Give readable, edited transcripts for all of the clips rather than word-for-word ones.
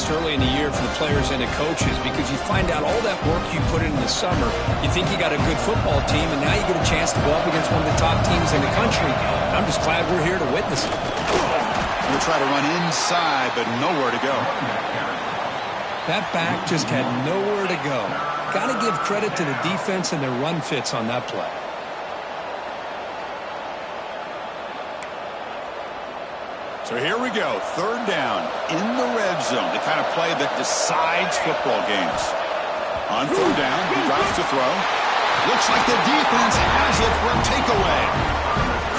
test early in the year for the players and the coaches because you find out all that work you put in the summer. You think you got a good football team, and now you get a chance to go up against one of the top teams in the country. I'm just glad we're here to witness it. We'll try to run inside, but nowhere to go. That back just had nowhere to go. Got to give credit to the defense and their run fits on that play. So here we go, third down in the red zone, the kind of play that decides football games. On third down, he drops to throw. Looks like the defense has it for a takeaway.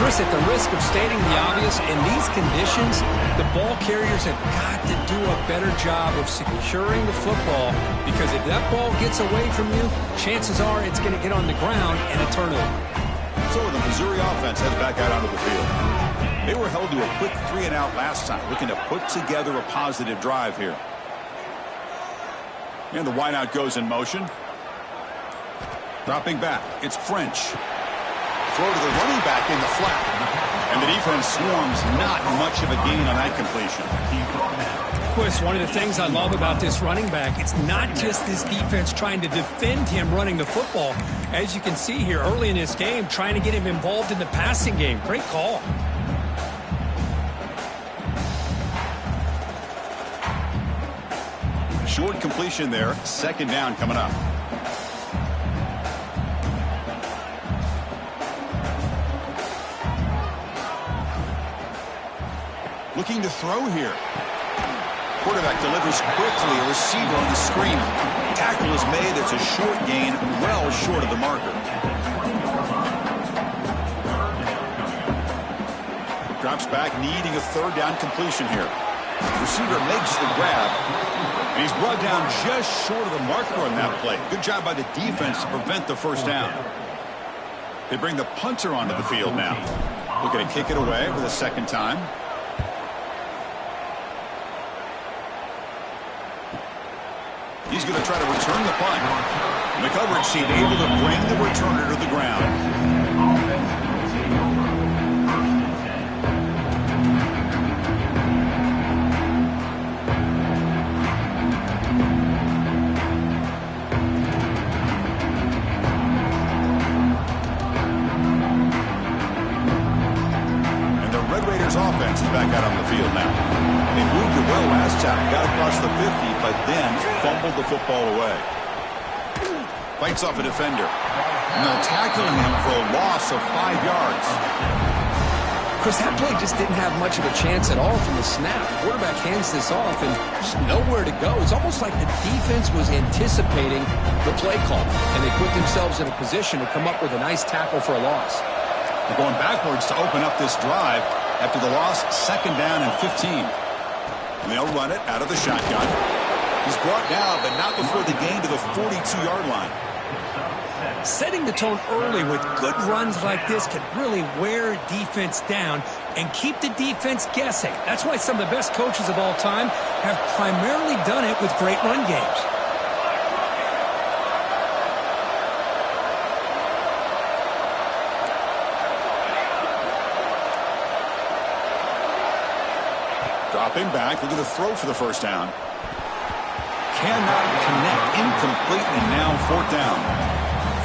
Chris, at the risk of stating the obvious, in these conditions, the ball carriers have got to do a better job of securing the football because if that ball gets away from you, chances are it's going to get on the ground and a turnover. So the Missouri offense heads back out onto the field. They were held to a quick 3-and-out last time, looking to put together a positive drive here. And the wideout goes in motion. Dropping back, it's French. Throw to the running back in the flat. And the defense swarms, not much of a gain on that completion. Chris, one of the things I love about this running back, it's not just this defense trying to defend him running the football. As you can see here early in this game, trying to get him involved in the passing game. Great call. Short completion there. Second down coming up. Looking to throw here. Quarterback delivers quickly. A receiver on the screen. Tackle is made. It's a short gain, well short of the marker. Drops back, needing a third down completion here. Receiver makes the grab. And he's brought down just short of the marker on that play. Good job by the defense to prevent the first down. They bring the punter onto the field now. Looking to kick it away for the second time. He's going to try to return the punt. And the coverage team able to bring the returner to the ground. Offense is back out on the field now. They moved it well last time, got across the 50, but then fumbled the football away. Fights off a defender. And they're tackling him for a loss of 5 yards. Chris, that play just didn't have much of a chance at all from the snap. The quarterback hands this off and just nowhere to go. It's almost like the defense was anticipating the play call, and they put themselves in a position to come up with a nice tackle for a loss. They're going backwards to open up this drive. After the loss, second down and 15. And they'll run it out of the shotgun. He's brought down, but not before the gain to the 42-yard line. Setting the tone early with good runs like this can really wear defense down and keep the defense guessing. That's why some of the best coaches of all time have primarily done it with great run games. Dropping back, looking to throw for the first down. Cannot connect, incomplete, and now fourth down.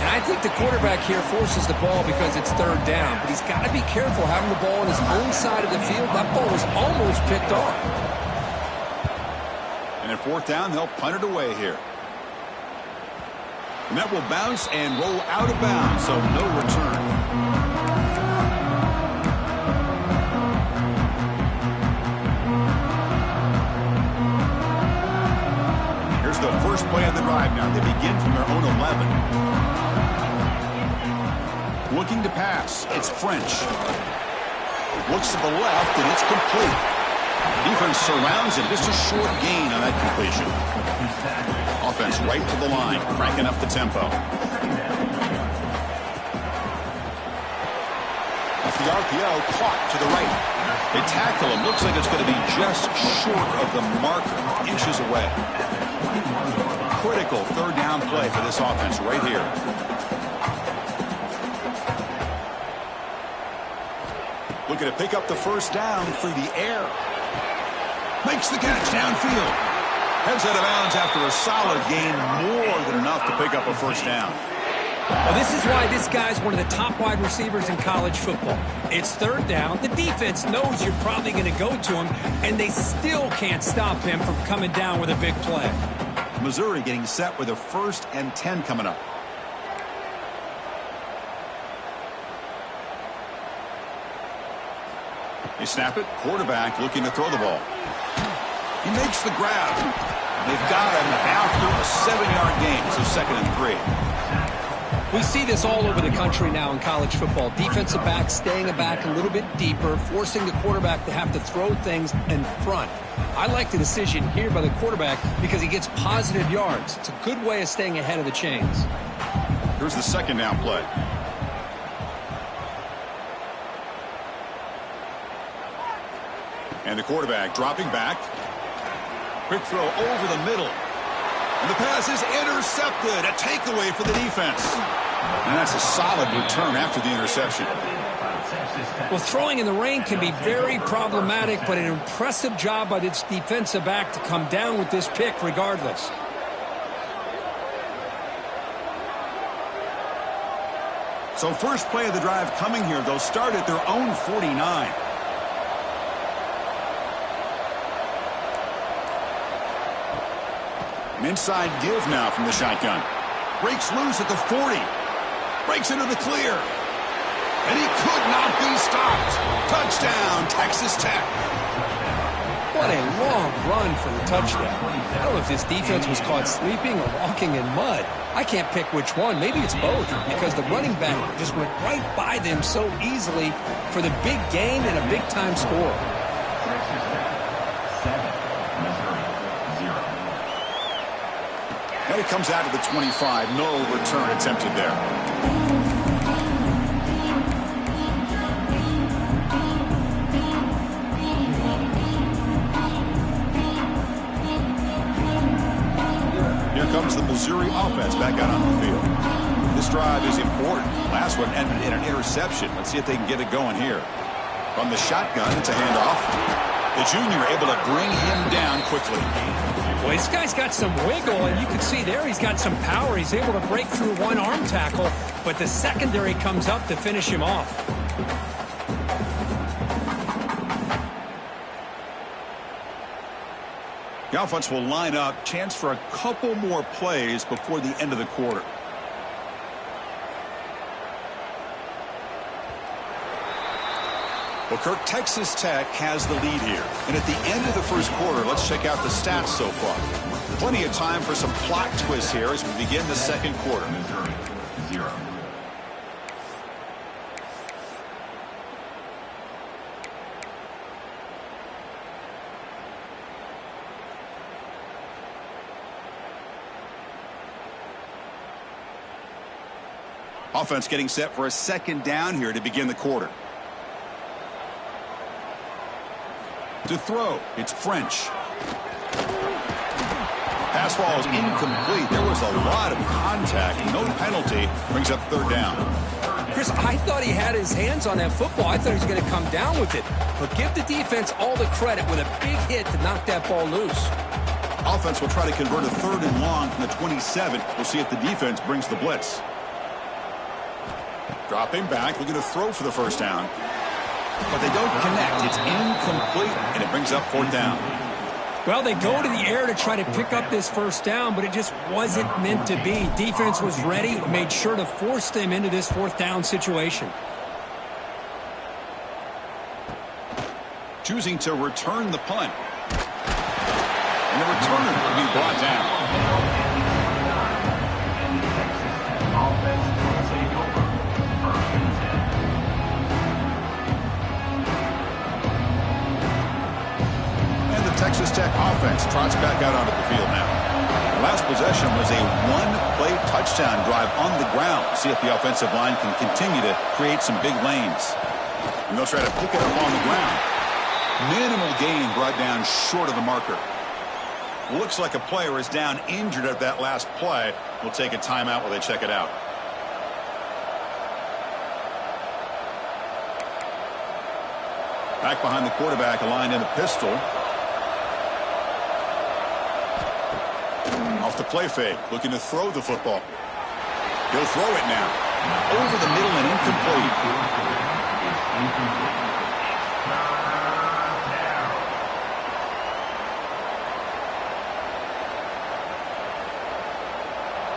And I think the quarterback here forces the ball because it's third down, but he's got to be careful having the ball on his own side of the field. That ball was almost picked off. And at fourth down, they'll punt it away here. And that will bounce and roll out of bounds, so no return. The first play of the drive now. They begin from their own 11. Looking to pass. It's French. Looks to the left, and it's complete. Defense surrounds him. Just a short gain on that completion. Offense right to the line, cranking up the tempo. Off the RPO, caught to the right. They tackle him. Looks like it's going to be just short of the marker, inches away. Critical third down play for this offense right here. Looking to pick up the first down through the air. Makes the catch downfield. Heads out of bounds after a solid gain, more than enough to pick up a first down. Well, this is why this guy's one of the top wide receivers in college football. It's third down. The defense knows you're probably going to go to him, and they still can't stop him from coming down with a big play. Missouri getting set with a 1st and 10 coming up. They snap it. Quarterback looking to throw the ball. He makes the grab. They've got him after a 7-yard gain, so 2nd and 3. We see this all over the country now in college football. Defensive backs staying back a little bit deeper, forcing the quarterback to have to throw things in front. I like the decision here by the quarterback because he gets positive yards. It's a good way of staying ahead of the chains. Here's the 2nd down play. And the quarterback dropping back. Quick throw over the middle. And the pass is intercepted. A takeaway for the defense. And that's a solid return after the interception. Well, throwing in the rain can be very problematic, but an impressive job by this defensive back to come down with this pick regardless. So first play of the drive coming here. They'll start at their own 49. An inside give now from the shotgun. Breaks loose at the 40. Breaks into the clear. And he could not be stopped. Touchdown, Texas Tech. What a long run for the touchdown. I don't know if this defense was caught sleeping or walking in mud. I can't pick which one. Maybe it's both because the running back just went right by them so easily for the big gain and a big-time score. And it comes out to the 25. No return attempted there. Here comes the Missouri offense back out on the field. This drive is important. Last one ended in an interception. Let's see if they can get it going here. From the shotgun, it's a handoff. The junior able to bring him down quickly. Well, this guy's got some wiggle, and you can see there he's got some power. He's able to break through one arm tackle, but the secondary comes up to finish him off. The offense will line up. Chance for a couple more plays before the end of the quarter. Well, Kirk, Texas Tech has the lead here. And at the end of the first quarter, let's check out the stats so far. Plenty of time for some plot twists here as we begin the second quarter. Missouri, 0. Offense getting set for a 2nd down here to begin the quarter. To throw, it's French. Pass ball is incomplete. There was a lot of contact. No penalty. Brings up 3rd down. Chris, I thought he had his hands on that football. I thought he was going to come down with it. But give the defense all the credit with a big hit to knock that ball loose. Offense will try to convert a 3rd and long from the 27. We'll see if the defense brings the blitz. Dropping back, looking to throw for the 1st down. But they don't connect. It's incomplete, and it brings up 4th down. Well, they go to the air to try to pick up this 1st down, but it just wasn't meant to be. Defense was ready, made sure to force them into this 4th down situation. Choosing to return the punt. And the returner will be brought down. Texas Tech offense trots back out onto the field now. The last possession was a 1-play touchdown drive on the ground. See if the offensive line can continue to create some big lanes. And they'll try to pick it up on the ground. Minimal gain brought down short of the marker. Looks like a player is down injured at that last play. We'll take a timeout while they check it out. Back behind the quarterback, aligned in the pistol. Off the play fake, looking to throw the football. He'll throw it now. Over the middle and incomplete.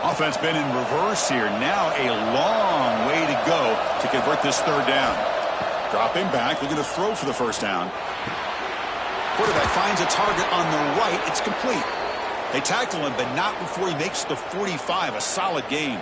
Offense been in reverse here. Now a long way to go to convert this third down. Dropping back, looking to throw for the first down. Quarterback finds a target on the right. It's complete. They tackle him, but not before he makes the 45. A solid gain.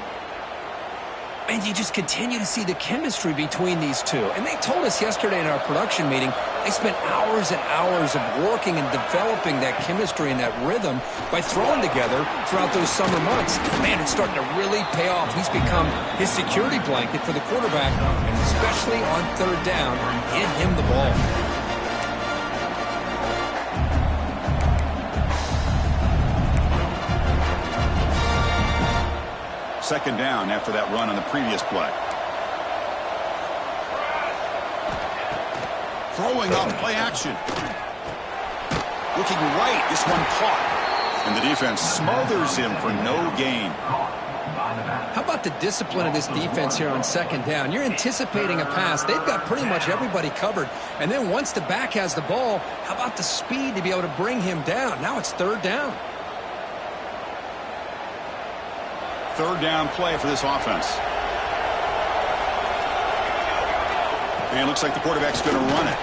And you just continue to see the chemistry between these two. And they told us yesterday in our production meeting, they spent hours and hours of working and developing that chemistry and that rhythm by throwing together throughout those summer months. Man, it's starting to really pay off. He's become his security blanket for the quarterback, and especially on third down, get him the ball. Second down after that run on the previous play. Throwing off play action. Looking right, this one caught. And the defense smothers him for no gain. How about the discipline of this defense here on second down? You're anticipating a pass. They've got pretty much everybody covered. And then once the back has the ball, how about the speed to be able to bring him down? Now it's third down. Third down play for this offense. And it looks like the quarterback's going to run it.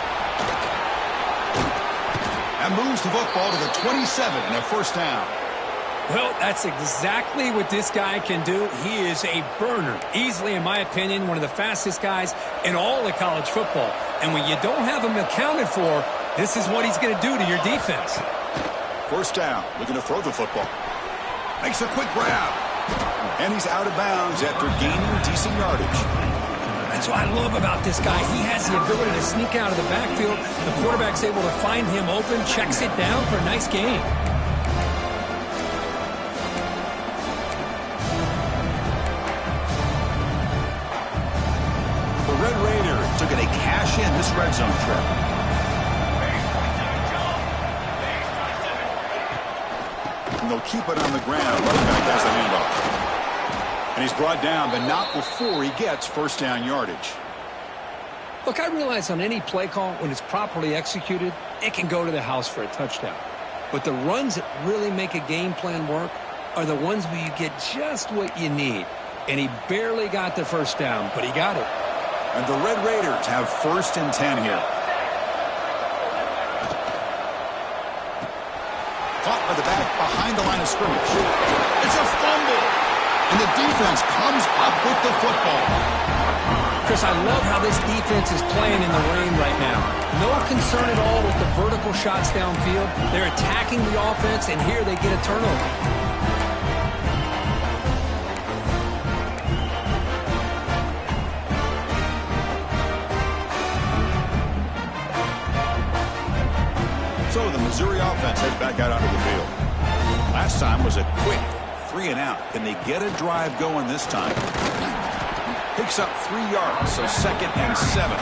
That moves the football to the 27 and a first down. Well, that's exactly what this guy can do. He is a burner. Easily, in my opinion, one of the fastest guys in all of college football. And when you don't have him accounted for, this is what he's going to do to your defense. First down, looking to throw the football. Makes a quick grab. And he's out of bounds after gaining decent yardage. That's what I love about this guy. He has the ability to sneak out of the backfield. The quarterback's able to find him open, checks it down for a nice gain. The Red Raiders took it a cash in this red zone trip. And they'll keep it on the ground. Running back has the handoff. And he's brought down, but not before he gets first down yardage. Look, I realize on any play call, when it's properly executed, it can go to the house for a touchdown. But the runs that really make a game plan work are the ones where you get just what you need. And he barely got the first down, but he got it. And the Red Raiders have first and 10 here. Caught by the back behind the line of scrimmage. It's a fumble. And the defense comes up with the football. Chris, I love how this defense is playing in the rain right now. No concern at all with the vertical shots downfield. They're attacking the offense, and here they get a turnover. So the Missouri offense heads back out onto the field. Last time was a quick 3 and out. Can they get a drive going this time? Picks up 3 yards, so second and 7.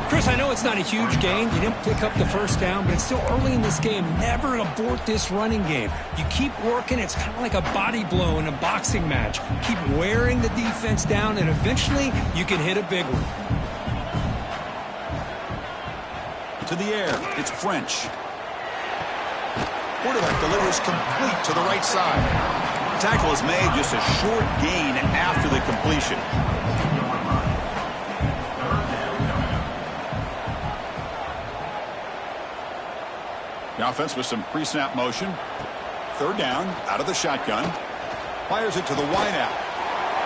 Chris, I know it's not a huge gain. You didn't pick up the first down, but it's still early in this game. Never abort this running game. You keep working. It's kind of like a body blow in a boxing match. Keep wearing the defense down, and eventually you can hit a big one. To the air, it's French. Quarterback delivers complete to the right side. Tackle is made, just a short gain after the completion. The offense with some pre-snap motion. Third down, out of the shotgun. Fires it to the wideout.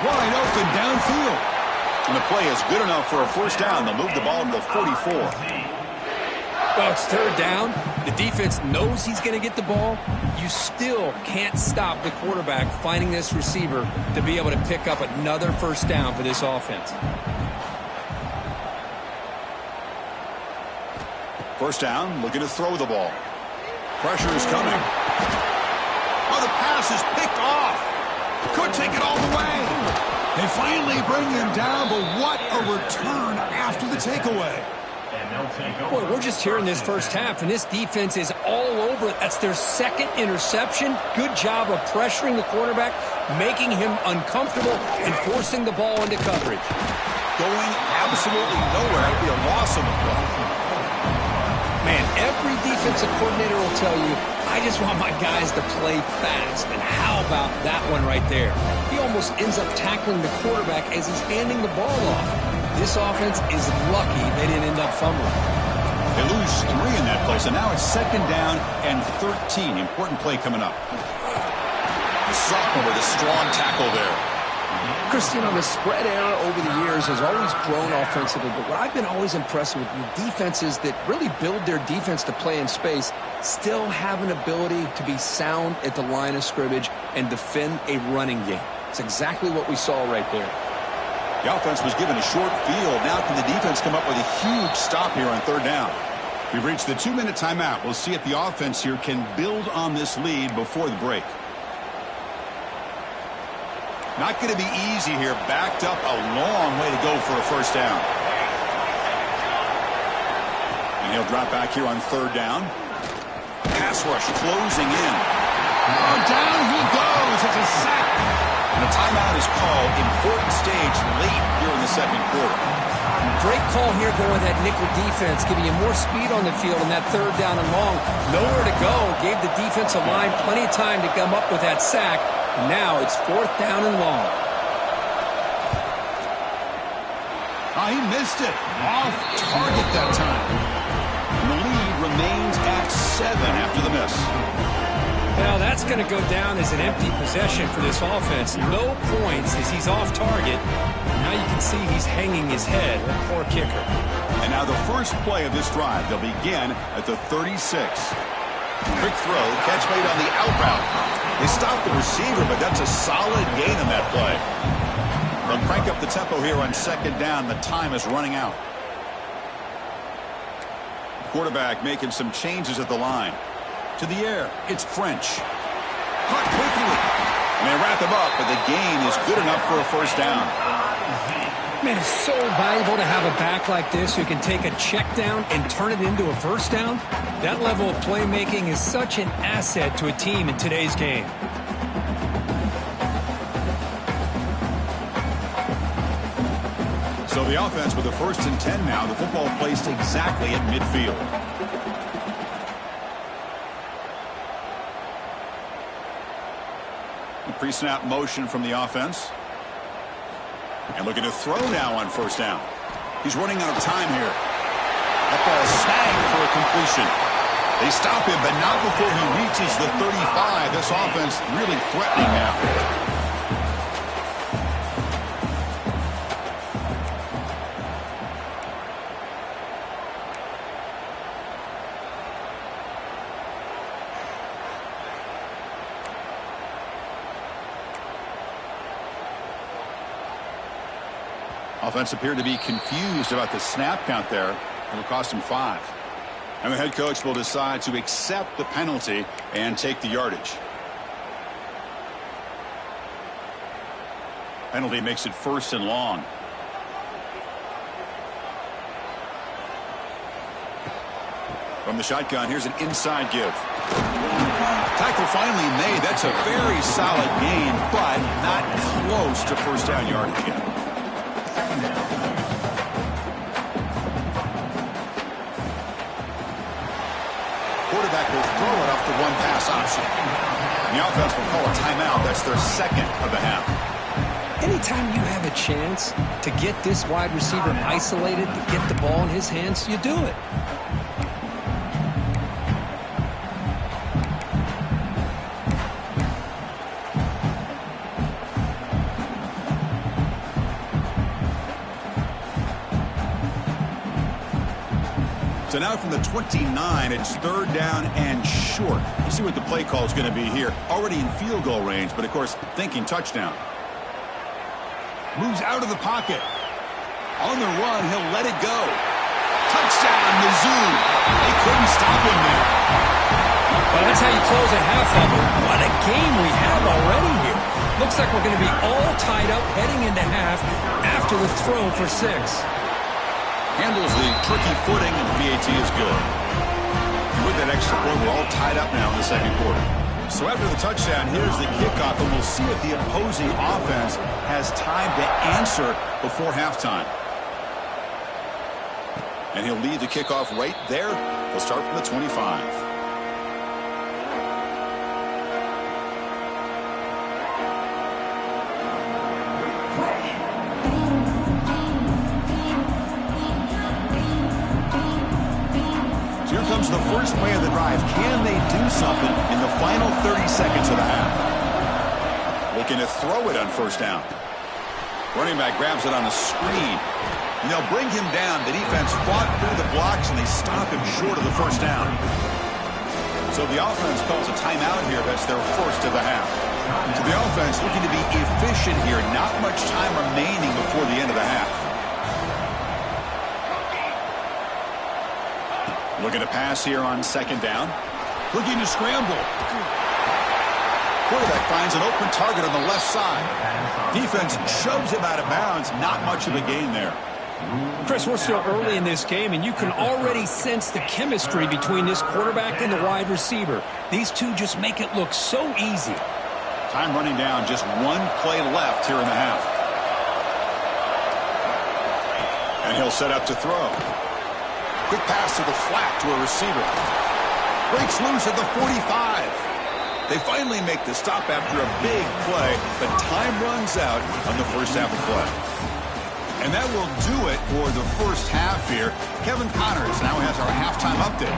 Wide open downfield. And the play is good enough for a first down. They'll move the ball to the 44. Well, it's third down. The defense knows he's going to get the ball. You still can't stop the quarterback finding this receiver to be able to pick up another first down for this offense. First down, looking to throw the ball. Pressure is coming. Oh, the pass is picked off. Could take it all the way. They finally bring him down, but what a return after the takeaway. Boy, we're just here in this first half, and this defense is all over it. That's their second interception. Good job of pressuring the quarterback, making him uncomfortable, and forcing the ball into coverage. Going absolutely nowhere. That would be a loss on the play. Man, every defensive coordinator will tell you, I just want my guys to play fast. And how about that one right there? He almost ends up tackling the quarterback as he's handing the ball off. This offense is lucky they didn't end up fumbling. They lose 3 in that play, so now it's 2nd down and 13. Important play coming up. The sophomore with a strong tackle there. Chris, you know, the spread era over the years has always grown offensively, but what I've been always impressed with defenses that really build their defense to play in space still have an ability to be sound at the line of scrimmage and defend a running game. It's exactly what we saw right there. The offense was given a short field. Now can the defense come up with a huge stop here on 3rd down? We've reached the 2-minute timeout. We'll see if the offense here can build on this lead before the break. Not going to be easy here. Backed up a long way to go for a 1st down. And he'll drop back here on 3rd down. Pass rush closing in. Oh, down he goes. It's a sack. And a timeout is called. Important stage late here in the 2nd quarter. Great call here going with that nickel defense, giving you more speed on the field on that 3rd down and long. Nowhere to go. Gave the defensive line plenty of time to come up with that sack. Now it's 4th down and long. Oh, he missed it. Off target that time. And the lead remains at 7 after the miss. Now that's going to go down as an empty possession for this offense. No points as he's off target. Now you can see he's hanging his head. A poor kicker. And now the first play of this drive. They'll begin at the 36. Quick throw, catch made on the out route. They stopped the receiver, but that's a solid gain in that play. They'll crank up the tempo here on 2nd down. The time is running out. Quarterback making some changes at the line. To the air, it's French. Caught quickly. And they wrap him up, but the gain is good enough for a 1st down. Man, it's so valuable to have a back like this who can take a check down and turn it into a 1st down. That level of playmaking is such an asset to a team in today's game. So the offense with a 1st and 10 now. The football placed exactly at midfield. The pre-snap motion from the offense. And looking to throw now on 1st down. He's running out of time here. That ball snagged for a completion. They stop him, but not before he reaches the 35. This offense really threatening now. Offense appeared to be confused about the snap count there. It'll cost him 5. And the head coach will decide to accept the penalty and take the yardage. Penalty makes it 1st and long. From the shotgun, here's an inside give. Tackle finally made. That's a very solid gain, but not close to 1st down yardage yet. Quarterback will throw it off the 1-pass option. And the offense will call a timeout. That's their 2nd of the half. Anytime you have a chance to get this wide receiver isolated, to get the ball in his hands, you do it. So now from the 29, it's 3rd down and short. We'll see what the play call is going to be here. Already in field goal range, but of course, thinking touchdown. Moves out of the pocket. On the run, he'll let it go. Touchdown, Mizzou. They couldn't stop him there. Well, that's how you close a half of it. What a game we have already here. Looks like we're going to be all tied up heading into half after the throw for 6. Handles the tricky footing, and the PAT is good. With that extra point, we're all tied up now in the second quarter. So after the touchdown, here's the kickoff, and we'll see if the opposing offense has time to answer before halftime. And he'll lead the kickoff right there. They'll start from the 25. Here comes the first play of the drive. Can they do something in the final 30 seconds of the half? Looking to throw it on first down. Running back grabs it on a screen. And they'll bring him down. The defense fought through the blocks, and they stop him short of the first down. So the offense calls a timeout here. That's their first of the half. So the offense looking to be efficient here. Not much time remaining before the end of the half. Looking to pass here on second down. Looking to scramble. Quarterback finds an open target on the left side. Defense shoves him out of bounds. Not much of a gain there. Chris, we're still early in this game, and you can already sense the chemistry between this quarterback and the wide receiver. These two just make it look so easy. Time running down. Just one play left here in the half. And he'll set up to throw. Quick pass to the flat to a receiver. Breaks loose at the 45. They finally make the stop after a big play, but time runs out on the first half of play. And that will do it for the first half here. Kevin Connors now has our halftime update.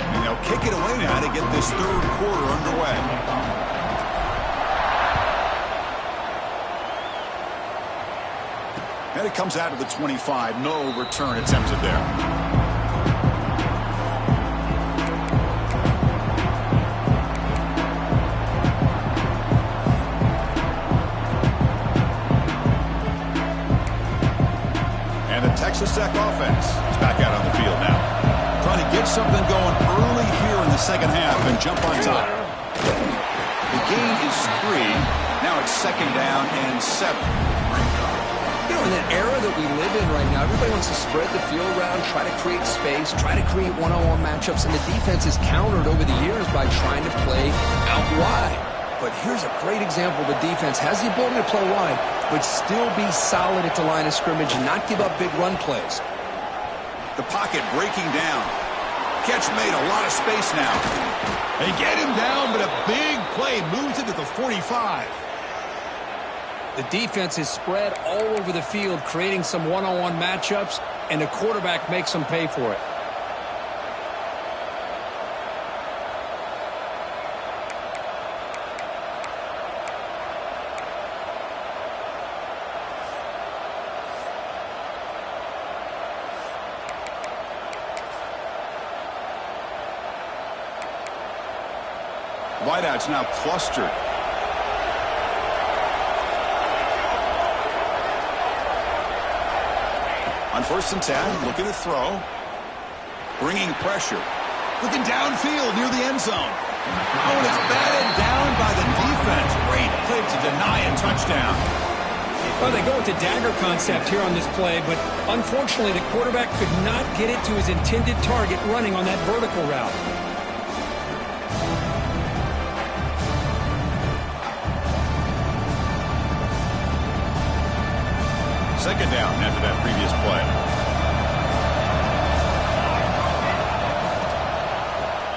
And they'll kick it away now to get this third quarter underway. And it comes out of the 25. No return attempted there. And the Texas Tech offense is back out on the field now. Trying to get something going early here in the second half and jump on top. The gain is 3. Now it's second down and 7. In that era that we live in right now, everybody wants to spread the field around, try to create space, try to create one-on-one matchups, and the defense is countered over the years by trying to play out wide. But here's a great example. The defense has the ability to play wide, but still be solid at the line of scrimmage and not give up big run plays. The pocket breaking down. Catch made, a lot of space now. They get him down, but a big play moves it to the 45. The defense is spread all over the field, creating some one-on-one matchups, and the quarterback makes them pay for it. Wideouts now clustered. On 1st and 10, looking to throw. Bringing pressure. Looking downfield near the end zone. Oh, and it's batted down by the defense. Great play to deny a touchdown. Well, they go with the dagger concept here on this play, but unfortunately the quarterback could not get it to his intended target running on that vertical route. Second down after that previous play.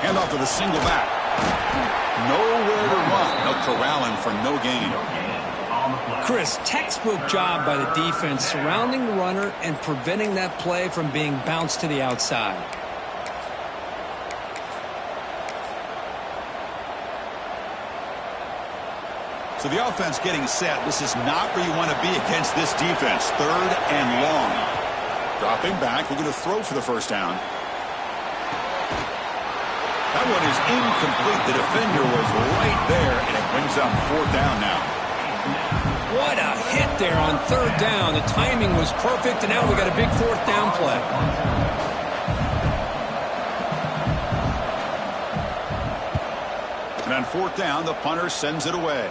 Handoff to the single back. Nowhere to run. They'll corral him for no gain. Chris, textbook job by the defense surrounding the runner and preventing that play from being bounced to the outside. So the offense getting set. This is not where you want to be against this defense. 3rd and long. Dropping back. We're going to throw for the first down. That one is incomplete. The defender was right there, and it brings up 4th down now. What a hit there on 3rd down. The timing was perfect, and now we got a big 4th down play. And on 4th down, the punter sends it away.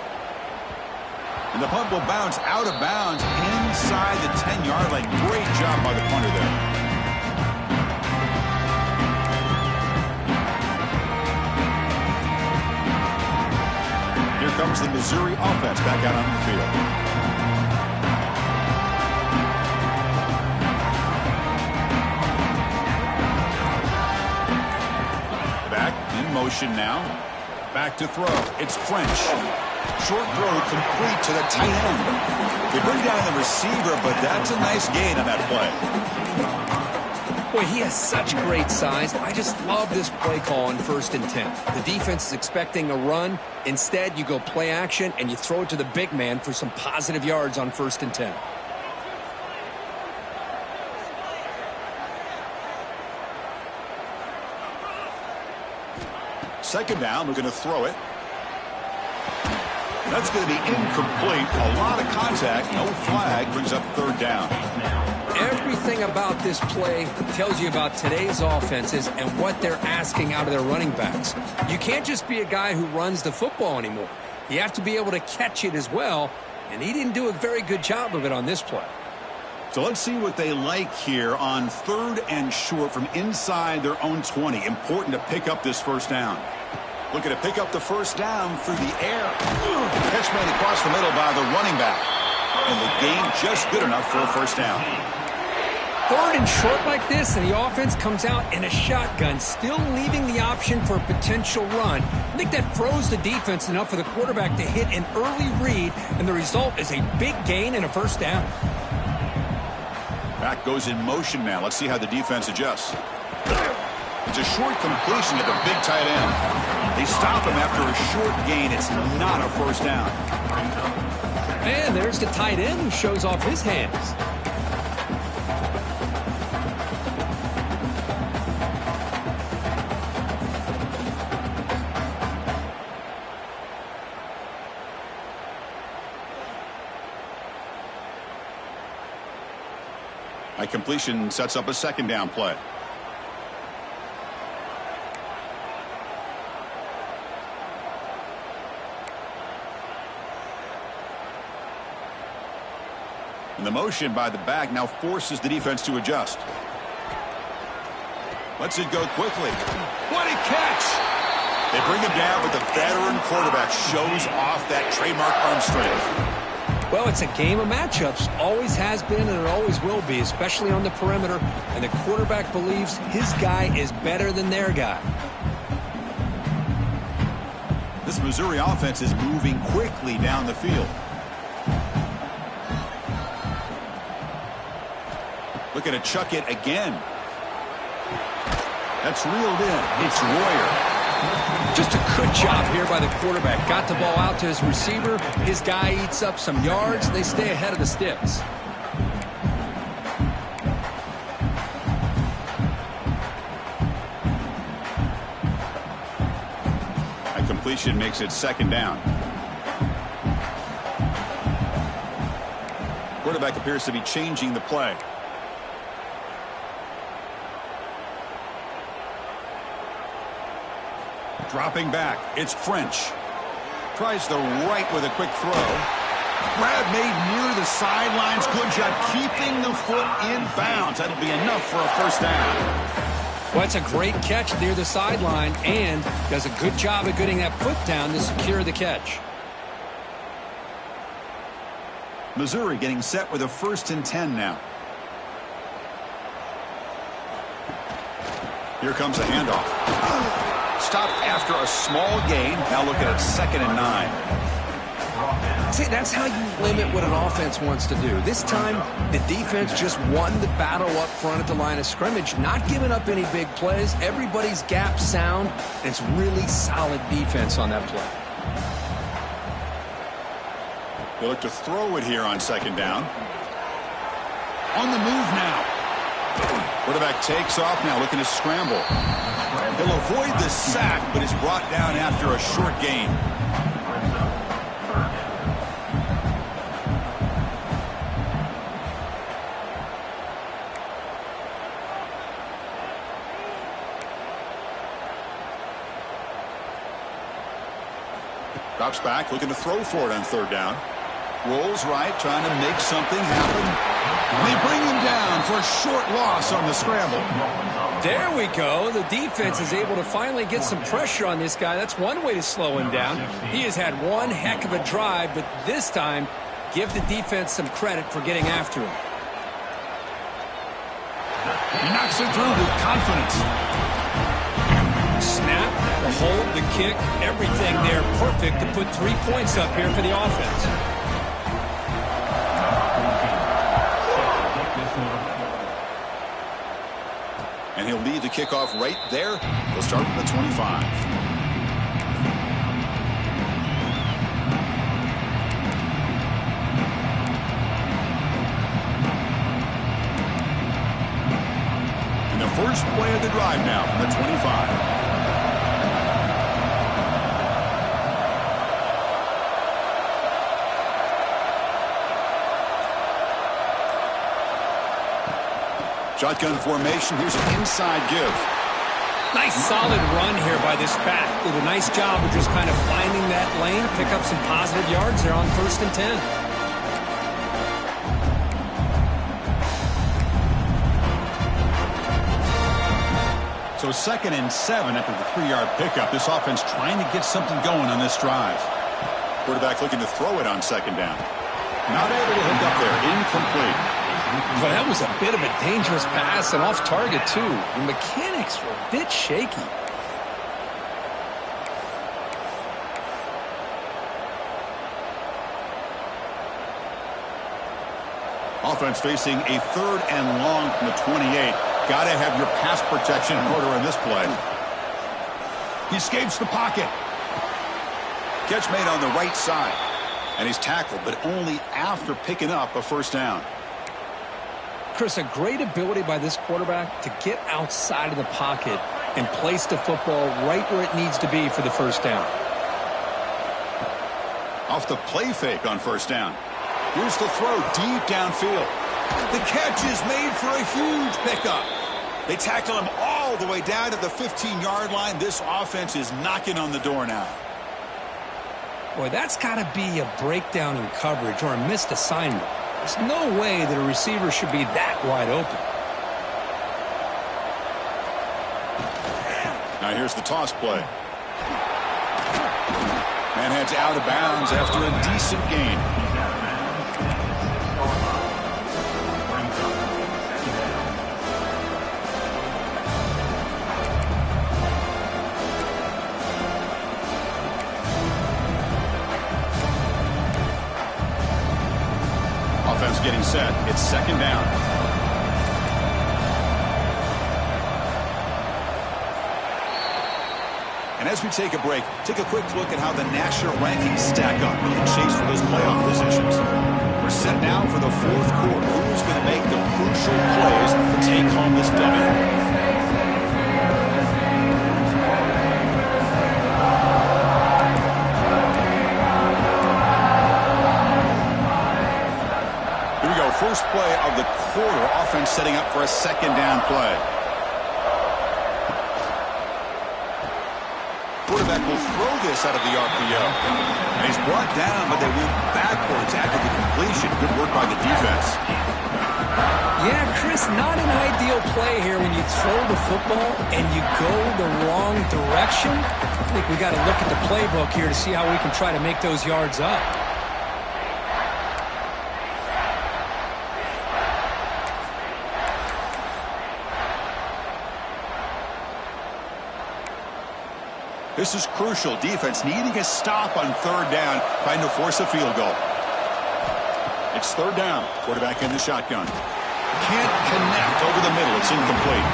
And the punt will bounce out of bounds inside the 10-yard line. Great job by the punter there. Here comes the Missouri offense back out on the field. Back in motion now. Back to throw. It's French. Short throw complete to the tight end. They bring down the receiver, but that's a nice gain on that play. Boy, he has such great size. I just love this play call on 1st and 10. The defense is expecting a run. Instead, you go play action, and you throw it to the big man for some positive yards on 1st and 10. Second down, we're going to throw it. That's going to be incomplete. A lot of contact. No flag. Brings up 3rd down. Everything about this play tells you about today's offenses and what they're asking out of their running backs. You can't just be a guy who runs the football anymore. You have to be able to catch it as well, and he didn't do a very good job of it on this play. So let's see what they like here on 3rd and short from inside their own 20. Important to pick up this 1st down. Looking to pick up the 1st down through the air. Catch made across the middle by the running back. And the gain just good enough for a 1st down. 3rd and short like this, and the offense comes out in a shotgun, still leaving the option for a potential run. I think that froze the defense enough for the quarterback to hit an early read, and the result is a big gain and a 1st down. Back goes in motion now. Let's see how the defense adjusts. It's a short completion to the big tight end. They stop him after a short gain. It's not a 1st down. And there's the tight end who shows off his hands. A completion sets up a 2nd down play. And the motion by the back now forces the defense to adjust. Lets it go quickly. What a catch! They bring him down, but the veteran quarterback shows off that trademark arm strength. Well, it's a game of matchups. Always has been, and it always will be, especially on the perimeter. And the quarterback believes his guy is better than their guy. This Missouri offense is moving quickly down the field. Looking to chuck it again. That's reeled in. It's Royer. Just a good job here by the quarterback. Got the ball out to his receiver. His guy eats up some yards. They stay ahead of the sticks. A completion makes it 2nd down. Quarterback appears to be changing the play. Dropping back, it's French. Tries the right with a quick throw. Grab made near the sidelines. Good job keeping the foot in bounds. That'll be enough for a 1st down. Well, it's a great catch near the sideline and does a good job of getting that foot down to secure the catch. Missouri getting set with a 1st and 10 now. Here comes the handoff. Stopped after a small gain. Now looking at 2nd and 9. See, that's how you limit what an offense wants to do. This time, the defense just won the battle up front at the line of scrimmage, not giving up any big plays. Everybody's gap sound. And it's really solid defense on that play. They look to throw it here on 2nd down. On the move now. Quarterback takes off now, looking to scramble. He'll avoid the sack, but is brought down after a short gain. Drops back, looking to throw for it on 3rd down. Rolls right, trying to make something happen. They bring him down for a short loss on the scramble. There we go. The defense is able to finally get some pressure on this guy. That's one way to slow him down. He has had one heck of a drive, but this time, give the defense some credit for getting after him. He knocks it through with confidence. Snap, the hold, the kick, everything there perfect to put 3 points up here for the offense. And he'll lead the kickoff right there. He'll start from the 25. And the first play of the drive now from the 25. Shotgun formation. Here's an inside give. Nice solid run here by this back. Did a nice job of just kind of finding that lane, pick up some positive yards there on 1st and 10. So 2nd and 7 after the 3-yard pickup. This offense trying to get something going on this drive. Quarterback looking to throw it on 2nd down. Not able to hook up there. Incomplete. But that was a bit of a dangerous pass and off target, too. The mechanics were a bit shaky. Offense facing a 3rd and long from the 28. Got to have your pass protection in order in this play. He escapes the pocket. Catch made on the right side. And he's tackled, but only after picking up a 1st down. Chris, a great ability by this quarterback to get outside of the pocket and place the football right where it needs to be for the 1st down. Off the play fake on 1st down. Here's the throw deep downfield. The catch is made for a huge pickup. They tackle him all the way down to the 15-yard line. This offense is knocking on the door now. Boy, that's got to be a breakdown in coverage or a missed assignment. There's no way that a receiver should be that wide open. Now here's the toss play. Man heads out of bounds after a decent gain. Offense getting set. It's 2nd down. And as we take a break, take a quick look at how the national rankings stack up in the chase for those playoff positions. We're set now for the 4th quarter. Who's going to make the crucial plays to take home this W? First play of the quarter. Offense setting up for a 2nd down play. Quarterback will throw this out of the RPO. And he's brought down, but they went backwards after the completion. Good work by the defense. Yeah, Chris, not an ideal play here when you throw the football and you go the wrong direction. I think we got to look at the playbook here to see how we can try to make those yards up. This is crucial. Defense needing a stop on 3rd down, trying to force a field goal. It's 3rd down. Quarterback in the shotgun. Can't connect over the middle. It's incomplete.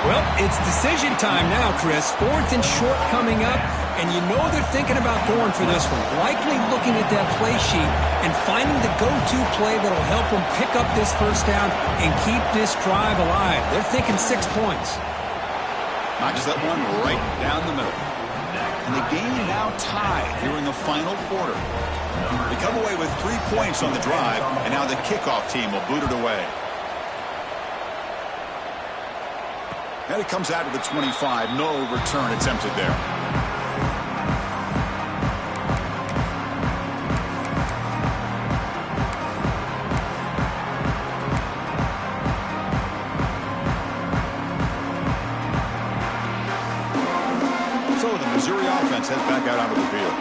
Well, it's decision time now, Chris. 4th and short coming up, and you know they're thinking about going for this one. Likely looking at that play sheet and finding the go-to play that'll help them pick up this 1st down and keep this drive alive. They're thinking 6 points. Knocks that one right down the middle. And the game now tied here in the final quarter. They come away with 3 points on the drive, and now the kickoff team will boot it away. And it comes out of the 25. No return attempted there. So the Missouri offense heads back out onto the field.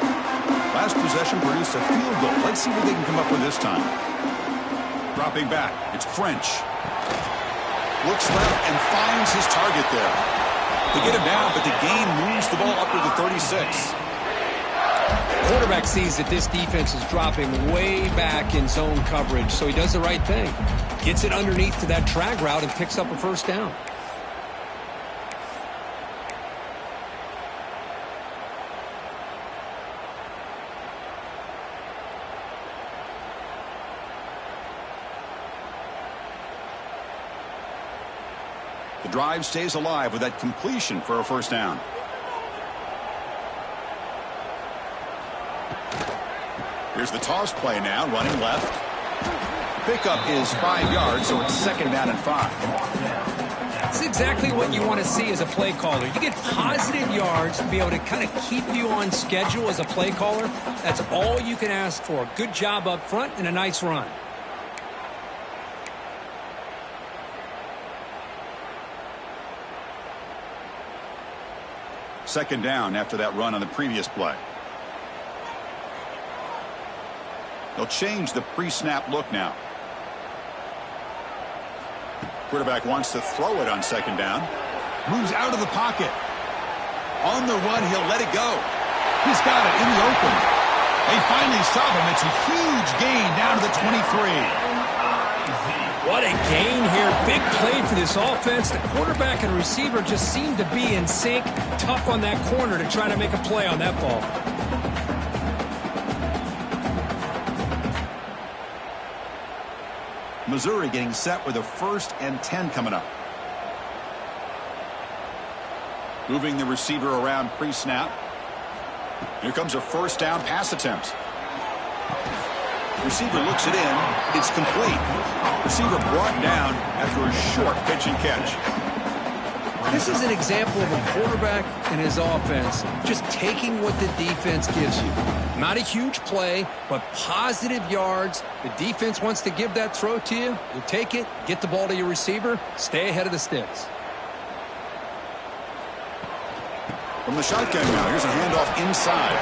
Last possession produced a field goal. Let's see what they can come up with this time. Dropping back, it's French. Looks left and finds his target there. They get him down, but the gain moves the ball up to the 36. Quarterback sees that this defense is dropping way back in zone coverage, so he does the right thing. Gets it underneath to that drag route and picks up a first down. The drive stays alive with that completion for a first down. Here's the toss play now, running left. Pickup is 5 yards, so it's 2nd down and 5. That's exactly what you want to see as a play caller. You get positive yards to be able to kind of keep you on schedule as a play caller. That's all you can ask for. Good job up front and a nice run. Second down after that run on the previous play. They'll change the pre-snap look now. Quarterback wants to throw it on 2nd down. Moves out of the pocket. On the run, he'll let it go. He's got it in the open. They finally stop him. It's a huge gain down to the 23. What a gain here. Big play for this offense. The quarterback and receiver just seem to be in sync. Tough on that corner to try to make a play on that ball. Missouri getting set with a 1st and 10 coming up. Moving the receiver around pre-snap. Here comes a first down pass attempt. Receiver looks it in. It's complete. Receiver brought down after a short pitch and catch. This is an example of a quarterback and his offense just taking what the defense gives you. Not a huge play, but positive yards. The defense wants to give that throw to you. You take it, get the ball to your receiver, stay ahead of the sticks. From the shotgun now, here's a handoff inside.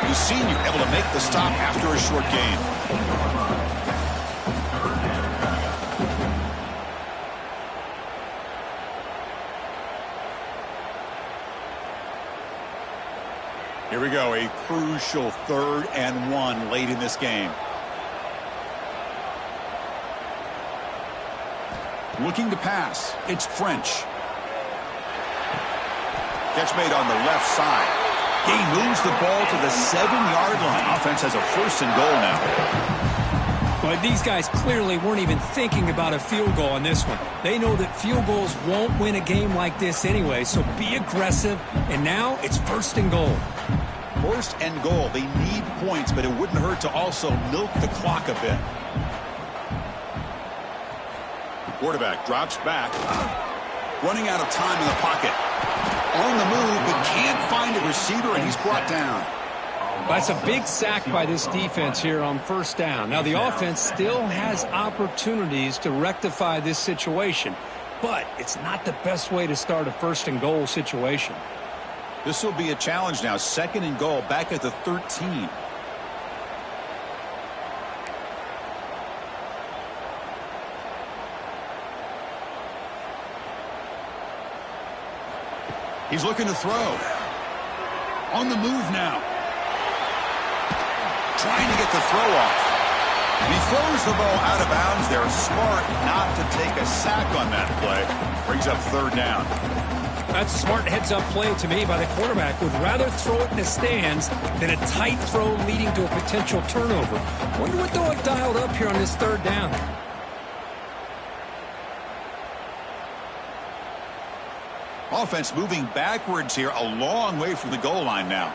The senior able to make the stop after a short gain. Here we go, a crucial 3rd and 1 late in this game. Looking to pass, it's French. Catch made on the left side. He moves the ball to the 7-yard line. Offense has a 1st and goal now. But these guys clearly weren't even thinking about a field goal on this one. They know that field goals won't win a game like this anyway, so be aggressive. And now it's 1st and goal. 1st and goal. They need points, but it wouldn't hurt to also milk the clock a bit. The quarterback drops back. Running out of time in the pocket. On the move, but can't find a receiver, and he's brought down. That's a big sack by this defense here on 1st down. Now, the offense still has opportunities to rectify this situation, but it's not the best way to start a 1st and goal situation. This will be a challenge now. 2nd and goal, back at the 13. He's looking to throw. On the move now. Trying to get the throw off. And he throws the ball out of bounds. They're smart not to take a sack on that play. Brings up 3rd down. That's a smart heads-up play to me by the quarterback. Would rather throw it in the stands than a tight throw leading to a potential turnover. Wonder what they'll have dialed up here on this 3rd down. Offense moving backwards here, a long way from the goal line now.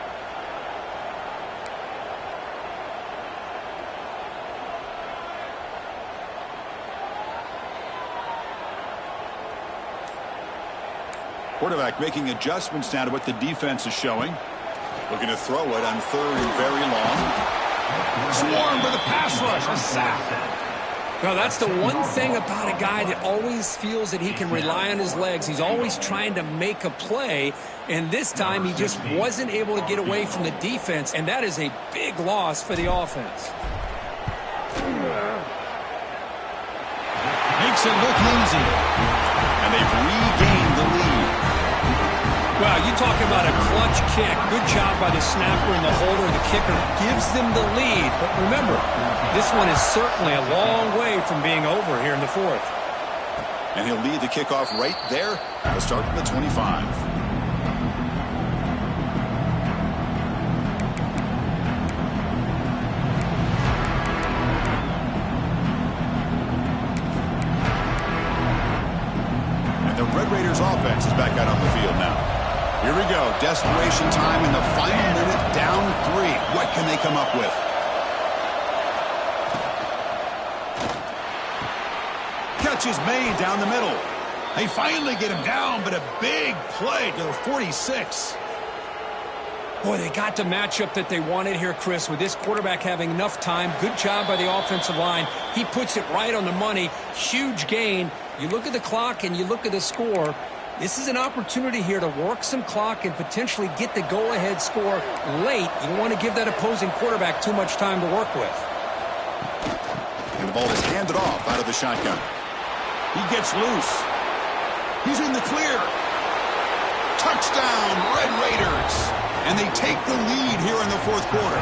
Quarterback making adjustments now to what the defense is showing. Looking to throw it on 3rd and very long. Swarmed with a pass rush, a sack. Well, that's the one thing about a guy that always feels that he can rely on his legs. He's always trying to make a play, and this time he just wasn't able to get away from the defense, and that is a big loss for the offense. Makes it look easy, and they've regained the lead. Wow, you talk about a clutch kick. Good job by the snapper and the holder. The kicker gives them the lead. But remember, this one is certainly a long way from being over here in the fourth. And he'll lead the kickoff right there. They'll start from the 25. And the Red Raiders offense is back out on the field now. Here we go. Desperation time in the final minute, down 3. What can they come up with? Catch is made down the middle. They finally get him down, but a big play to the 46. Boy, they got the matchup that they wanted here, Chris, with this quarterback having enough time. Good job by the offensive line. He puts it right on the money. Huge gain. You look at the clock and you look at the score. This is an opportunity here to work some clock and potentially get the go-ahead score late. You don't want to give that opposing quarterback too much time to work with. And the ball is handed off out of the shotgun. He gets loose. He's in the clear. Touchdown, Red Raiders. And they take the lead here in the fourth quarter.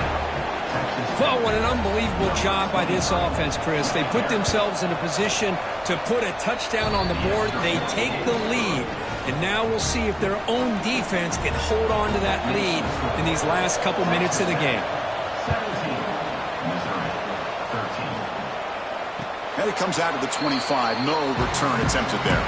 Well, what an unbelievable job by this offense, Chris. They put themselves in a position to put a touchdown on the board. They take the lead. And now we'll see if their own defense can hold on to that lead in these last couple minutes of the game. And it comes out of the 25. No return attempted there.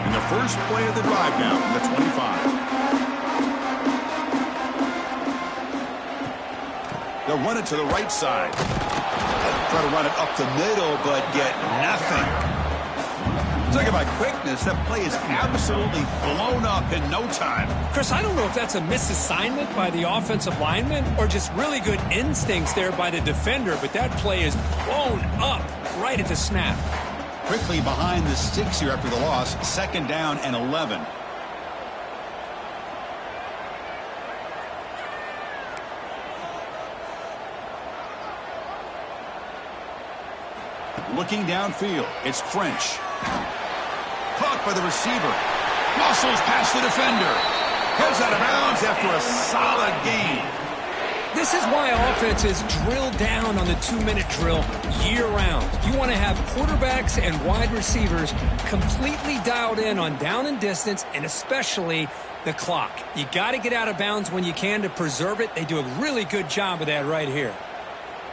And the first play of the drive now from the 25. They'll run it to the right side. Try to run it up the middle, but get nothing. Talk about quickness. That play is absolutely blown up in no time. Chris, I don't know if that's a misassignment by the offensive lineman or just really good instincts there by the defender, but that play is blown up right at the snap. Quickly behind the sticks here after the loss. 2nd down and 11. Looking downfield, it's French. Caught by the receiver. Muscles past the defender. Heads out of bounds after a solid gain. This is why offenses drill down on the 2-minute drill year-round. You want to have quarterbacks and wide receivers completely dialed in on down and distance, and especially the clock. You got to get out of bounds when you can to preserve it. They do a really good job of that right here.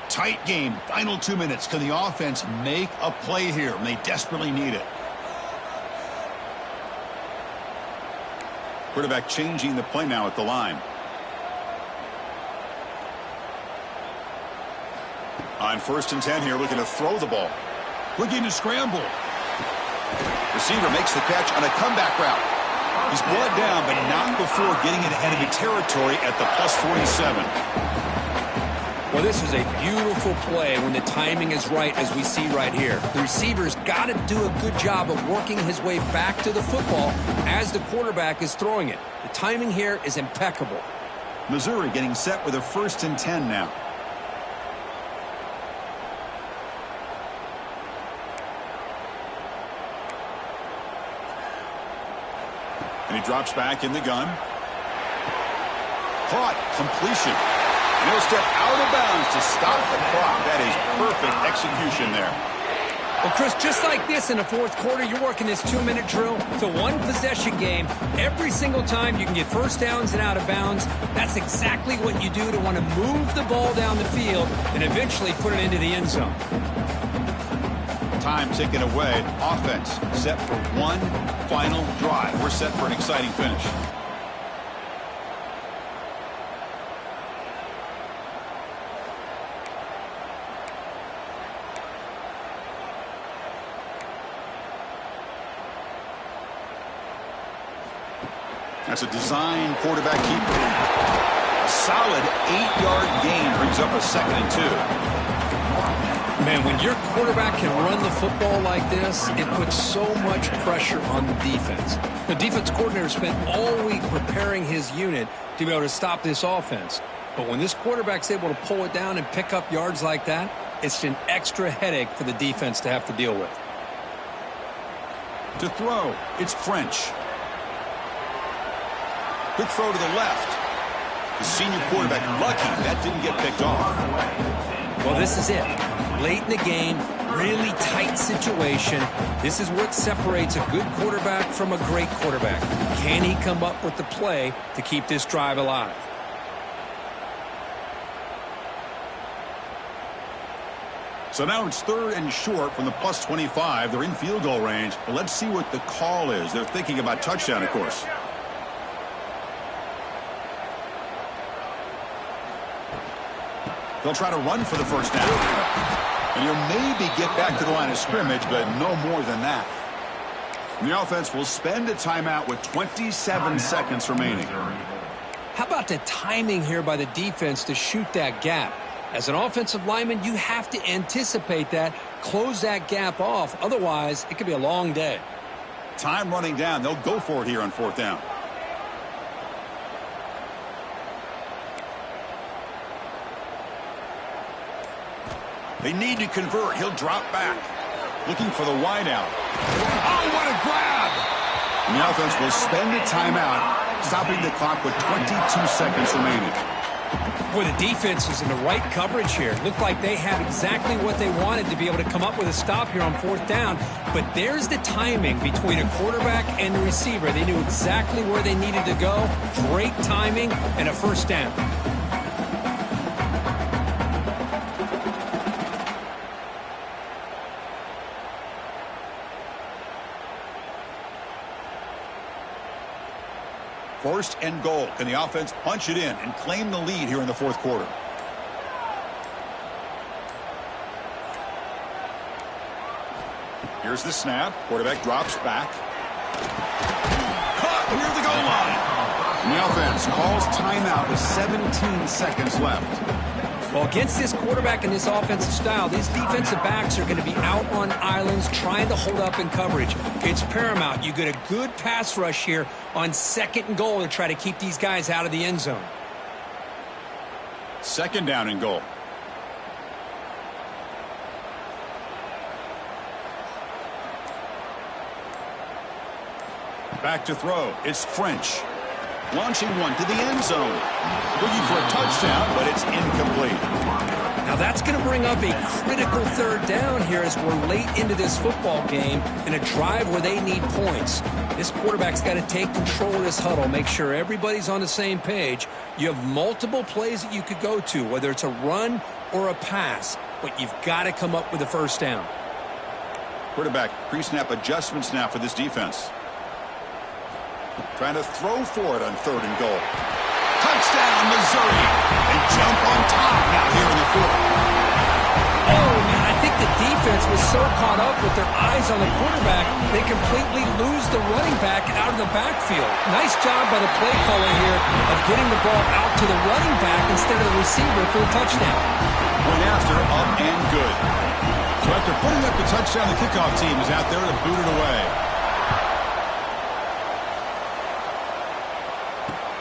Tight game, final 2 minutes. Can the offense make a play here? And they desperately need it. Quarterback changing the play now at the line. On 1st and 10 here, looking to throw the ball. Looking to scramble. Receiver makes the catch on a comeback route. He's brought down, but not before getting into enemy territory at the plus 47. Well, this is a beautiful play when the timing is right, as we see right here. The receiver's got to do a good job of working his way back to the football as the quarterback is throwing it. The timing here is impeccable. Missouri getting set with a 1st and 10 now. And he drops back in the gun. Caught. Completion. And he'll step out of bounds to stop the clock. That is perfect execution there. Well, Chris, just like this in the fourth quarter, you're working this 2-minute drill. It's a one-possession game. Every single time you can get first downs and out of bounds. That's exactly what you do to want to move the ball down the field and eventually put it into the end zone. Time ticking away. Offense set for one final drive. We're set for an exciting finish. That's a design quarterback keeper. A solid 8-yard gain brings up a 2nd and 2. Man, when your quarterback can run the football like this, it puts so much pressure on the defense. The defense coordinator spent all week preparing his unit to be able to stop this offense. But when this quarterback's able to pull it down and pick up yards like that, it's an extra headache for the defense to have to deal with. To throw, it's French. Quick throw to the left. The senior quarterback lucky that didn't get picked off. Well, this is it. Late in the game, really tight situation. This is what separates a good quarterback from a great quarterback. Can he come up with the play to keep this drive alive? So now it's 3rd and short from the +25. They're in field goal range. Well, let's see what the call is. They're thinking about touchdown, of course. They'll try to run for the first down. And he'll maybe get back to the line of scrimmage, but no more than that. And the offense will spend a timeout with 27 seconds remaining. How about the timing here by the defense to shoot that gap? As an offensive lineman, you have to anticipate that, close that gap off. Otherwise, it could be a long day. Time running down. They'll go for it here on 4th down. They need to convert. He'll drop back. Looking for the wideout. Oh, what a grab! And the offense will spend a timeout, stopping the clock with 22 seconds remaining. Boy, the defense is in the right coverage here. It looked like they had exactly what they wanted to be able to come up with a stop here on 4th down. But there's the timing between a quarterback and the receiver. They knew exactly where they needed to go. Great timing and a first down. First and goal. Can the offense punch it in and claim the lead here in the 4th quarter? Here's the snap. Quarterback drops back. Caught near the goal line. And the offense calls timeout with 17 seconds left. Well, against this quarterback and this offensive style, these defensive backs are going to be out on islands trying to hold up in coverage. It's paramount. You get a good pass rush here on 2nd and goal to try to keep these guys out of the end zone. 2nd down and goal. Back to throw. It's French. Launching one to the end zone. Looking for a touchdown, but it's incomplete. Now that's going to bring up a critical 3rd down here as we're late into this football game in a drive where they need points. This quarterback's got to take control of this huddle, make sure everybody's on the same page. You have multiple plays that you could go to, whether it's a run or a pass, but you've got to come up with a first down. Quarterback pre-snap adjustments now for this defense. Trying to throw for it on 3rd and goal. Touchdown, Missouri. They jump on top now here in the 4th. Oh, man, I think the defense was so caught up with their eyes on the quarterback, they completely lose the running back out of the backfield. Nice job by the play caller here of getting the ball out to the running back instead of the receiver for a touchdown. Went after, up and good. So after putting up the touchdown, the kickoff team is out there to boot it away.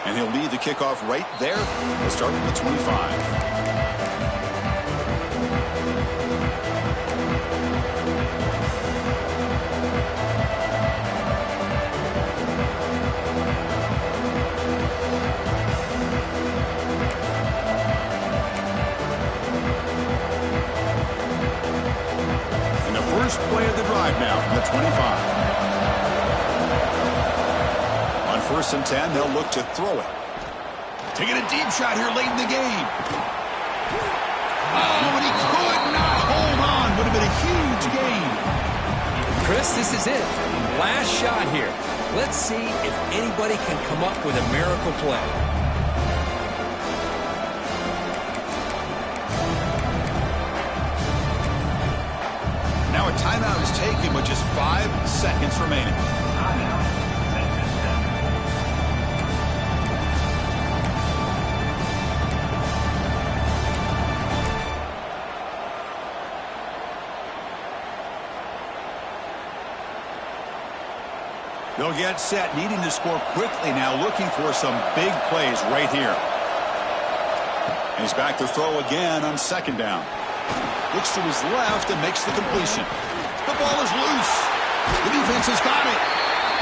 And he'll lead the kickoff right there. We'll start from the 25. And the first play of the drive now from the 25. 1st and 10, they'll look to throw it. Taking a deep shot here late in the game. Oh, but he could not hold on. Would have been a huge gain. Chris, this is it. Last shot here. Let's see if anybody can come up with a miracle play. Now a timeout is taken with just 5 seconds remaining. They'll get set, needing to score quickly now, looking for some big plays right here. He's back to throw again on second down. Looks to his left and makes the completion. The ball is loose. The defense has got it.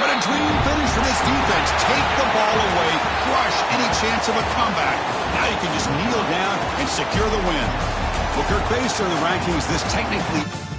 What a dream finish for this defense. Take the ball away, crush any chance of a comeback. Now you can just kneel down and secure the win. Well, Kirk, based on the rankings, this technically